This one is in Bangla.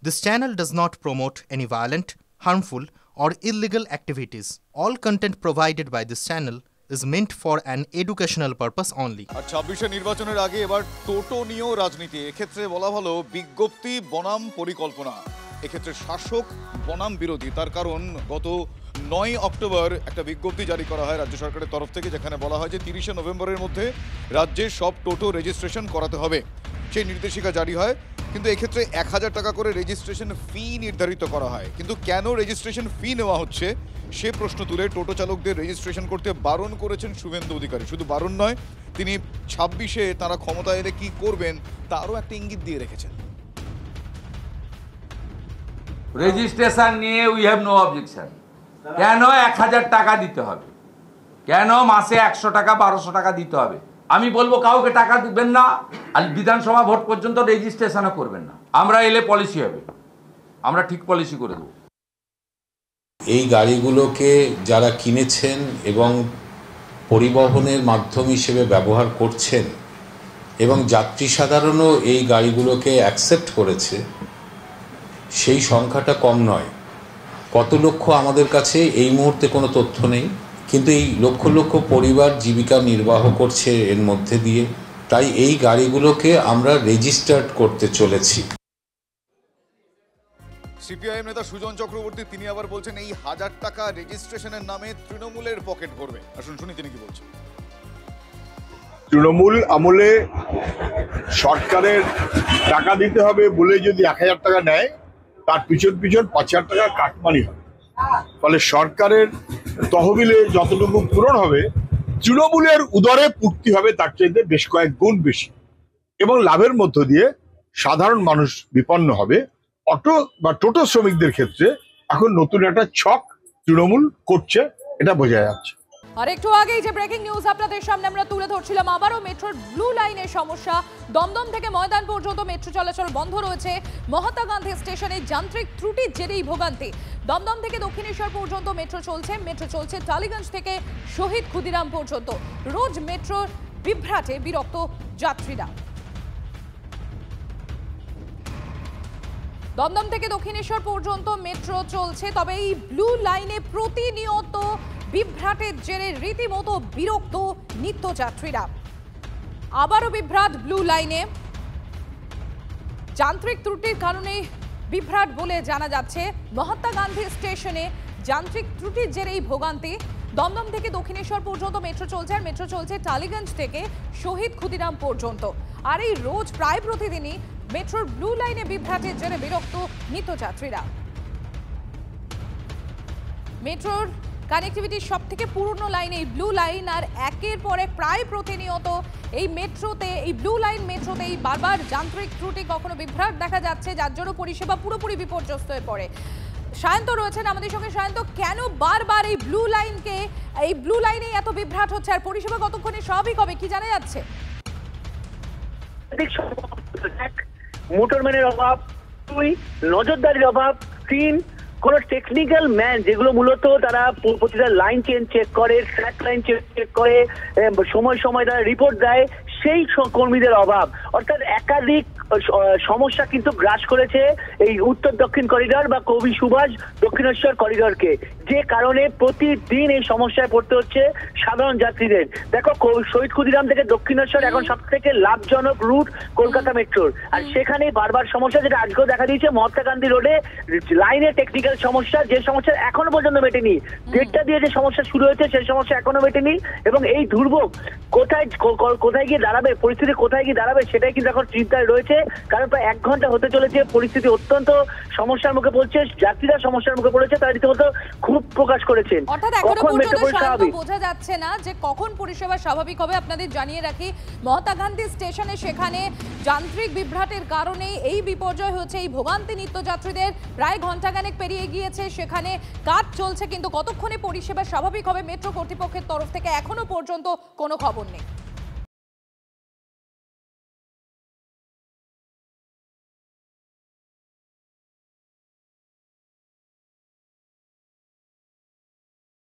This channel does not promote any violent, harmful, or illegal activities. All content provided by this channel is meant for an educational purpose only. আর ২৬শে নির্বাচনের আগে এবার টোটো নিয়েও রাজনীতি। এক্ষেত্রে বলা হলো বিজ্ঞপ্তি বনাম পরিকল্পনা। এক্ষেত্রে শাসক বনাম বিরোধী। তার কারণ গত ৯ অক্টোবর একটা বিজ্ঞপ্তি জারি করা হয় রাজ্য সরকারের তরফ থেকে, যেখানে বলা হয় যে ৩০শে নভেম্বরের মধ্যে রাজ্যে সব টোটো রেজিস্ট্রেশন করাতে হবে। সেই নির্দেশিকা জারি হয়, কিন্তু এক্ষেত্রে ১,০০০ টাকা করে রেজিস্ট্রেশন ফি নির্ধারিত করা হয়। কিন্তু কেন রেজিস্ট্রেশন ফি নেওয়া হচ্ছে সে প্রশ্ন তুলে টোটো চালকদের রেজিস্ট্রেশন করতে বারণ করেছেন শুভেন্দু অধিকারী। শুধু বারণ নয়, তিনি ২৬শে তারা ক্ষমতা এলে কি করবেন তারও একটা ইঙ্গিত দিয়ে রেখেছেন। রেজিস্ট্রেশন নিয়ে উই হ্যাভ নো অবজেকশন। কেন ১,০০০ টাকা দিতে হবে? কেন মাসে ১০০ টাকা ১২০০ টাকা দিতে হবে? আমি বলবো কাউকে টাকা দিবেন না, আর বিধানসভা ভোট পর্যন্ত রেজিস্ট্রেশনও করবেন না। আমরা এলে পলিসি হবে, আমরা ঠিক পলিসি করে দেবো। এই গাড়িগুলোকে যারা কিনেছেন এবং পরিবহনের মাধ্যম হিসেবে ব্যবহার করছেন এবং যাত্রী সাধারণও এই গাড়িগুলোকে অ্যাকসেপ্ট করেছে, সেই সংখ্যাটা কম নয়। কত লক্ষ আমাদের কাছে এই মুহূর্তে কোনো তথ্য নেই, কিন্তু এই লক্ষ লক্ষ পরিবার জীবিকা নির্বাহ করছে এর মধ্যে দিয়ে। তাই এই গাড়িগুলোকে আমরা রেজিস্টার্ড করতে চলেছি। সিপিআইএম নেতা সুজন চক্রবর্তী তিনি আবার বলছেন এই ১,০০০ টাকা রেজিস্ট্রেশনের নামে তৃণমূলের পকেট ভরবে। আসুন শুনি তিনি কি বলছেন। তৃণমূল আমলে সরকারের টাকা দিতে হবে বলে যদি ১,০০০ টাকা নেয়, তার পিছন ৫,০০০ টাকা কাটমানি হবে। ফলে সরকারের তহবিলে যতটুকু পূরণ হবে, তৃণমূলের উদরে পূর্তি হবে তার চাইতে বেশ কয়েক গুণ বেশি, এবং লাভের মধ্য দিয়ে সাধারণ মানুষ বিপন্ন হবে। অটো বা টোটো শ্রমিকদের ক্ষেত্রে এখন নতুন একটা ছক তৃণমূল করছে, এটা বোঝা যাচ্ছে। আর একটু আগেই যে ব্রেকিং নিউজ আপনাদের সামনে আমরা তুলে ধরছিলাম, আবারও মেট্রোর ব্লু লাইনের সমস্যা। দমদম থেকে ময়দান পর্যন্ত মেট্রো চলাচল বন্ধ রয়েছে। মহাত্মা গান্ধী স্টেশনে যান্ত্রিক ত্রুটির জেরেই ভোগান্তি। দমদম থেকে দক্ষিণেশ্বর পর্যন্ত মেট্রো চলছে টালিগঞ্জ থেকে শহীদ ক্ষুদিরাম পর্যন্ত। রোজ মেট্রোর বিভ্রাটে বিরক্ত যাত্রীরা। দমদম থেকে দক্ষিণেশ্বর পর্যন্ত মেট্রো চলছে, তবে এই ব্লু লাইনে প্রতিনিয়ত বিভ্রাটের জেরে রীতিমতো বিরক্ত নিত্যযাত্রীরা। আবারও বিভ্রাট ব্লু লাইনে, যান্ত্রিক ত্রুটির কারণে বিভ্রাট বলে জানা যাচ্ছে। মহাত্মা গান্ধী স্টেশনে যান্ত্রিক ত্রুটির জেরেই ভোগান্তি। দমদম থেকে দক্ষিণেশ্বর পর্যন্ত মেট্রো চলছে, আর মেট্রো চলছে টালিগঞ্জ থেকে শহীদ ক্ষুদিরাম পর্যন্ত। আর এই রোজ প্রায় প্রতিদিনই মেট্রোর ব্লু লাইনে বিভ্রাটের জেরে বিরক্ত নিত্যযাত্রীরা। মেট্রোর কানেক্টিভিটির সব থেকে পুরনো লাইন এই ব্লু লাইন, আর একের পর এক প্রায় প্রতিনিয়ত এই মেট্রোতে, এই ব্লু লাইন মেট্রোতে এই বারবার যান্ত্রিক ত্রুটি, কখনো বিভ্রাট দেখা যাচ্ছে, যার জন্য পরিষেবা পুরোপুরি বিপর্যস্ত হয়ে পড়ে। সায়ন্ত রয়েছেন আমাদের সঙ্গে। সায়ন্ত, কেন বারবার এই ব্লু লাইনে এত বিভ্রাট হচ্ছে, আর পরিষেবা কতক্ষণে স্বাভাবিক হবে কি জানা যাচ্ছে? মোটরম্যানের অভাব, ২ নজরদারির অভাব, ৩ কোন টেকনিক্যাল ম্যান, যেগুলো মূলত তারা প্রতিটা লাইন চেক করে, ট্র্যাক লাইন চেক করে, সময় সময় তারা রিপোর্ট দেয়, সেই কর্মীদের অভাব। অর্থাৎ একাধিক সমস্যা কিন্তু গ্রাস করেছে এই উত্তর দক্ষিণ করিডর বা কবি সুভাষ দক্ষিণেশ্বর করিডরকে, যে কারণে প্রতিদিন এই সমস্যায় পড়তে হচ্ছে সাধারণ যাত্রীদের। দেখো, শহীদ ক্ষুদিরাম থেকে দক্ষিণেশ্বর এখন সব থেকে লাভজনক রুট কলকাতা মেট্রোর, আর সেখানে বারবার সমস্যা, যেটা আজকেও দেখা দিয়েছে মহাত্মা গান্ধী রোডে লাইনে টেকনিক্যাল সমস্যা, যে সমস্যা এখনো পর্যন্ত মেটেনি। দেড়টা দিয়ে যে সমস্যা শুরু হয়েছে সেই সমস্যা এখনো মেটেনি, এবং এই দুর্ভোগ কোথায় গিয়ে দাঁড়াবে, পরিস্থিতি কোথায় গিয়ে দাঁড়াবে সেটাই কিন্তু এখন চিন্তায় রয়েছে। কারণ প্রায় ১ ঘন্টা হতে চলেছে, পরিস্থিতি অত্যন্ত সমস্যার মুখে পড়ছে, যাত্রীরা সমস্যার মুখে পড়েছে, তারা রীতিমতো খুব প্রকাশ করেছেন। অর্থাৎ এখনো পর্যন্ত বোঝা যাচ্ছে না যে কখন পরিষেবা স্বাভাবিক হবে। আপনাদের জানিয়ে রাখি, মহাত্মা গান্ধী স্টেশনে সেখানে যান্ত্রিক বিভ্রাটের কারণে এই বিপর্যয় হচ্ছে, এই ভোগান্তি নিত্যযাত্রীদের। প্রায় ঘন্টাখানেক পেরিয়ে গিয়েছে, সেখানে কাজ চলছে, কিন্তু কতক্ষণে পরিষেবা স্বাভাবিক হবে মেট্রো কর্তৃপক্ষের তরফ থেকে এখনো পর্যন্ত কোনো খবর নেই।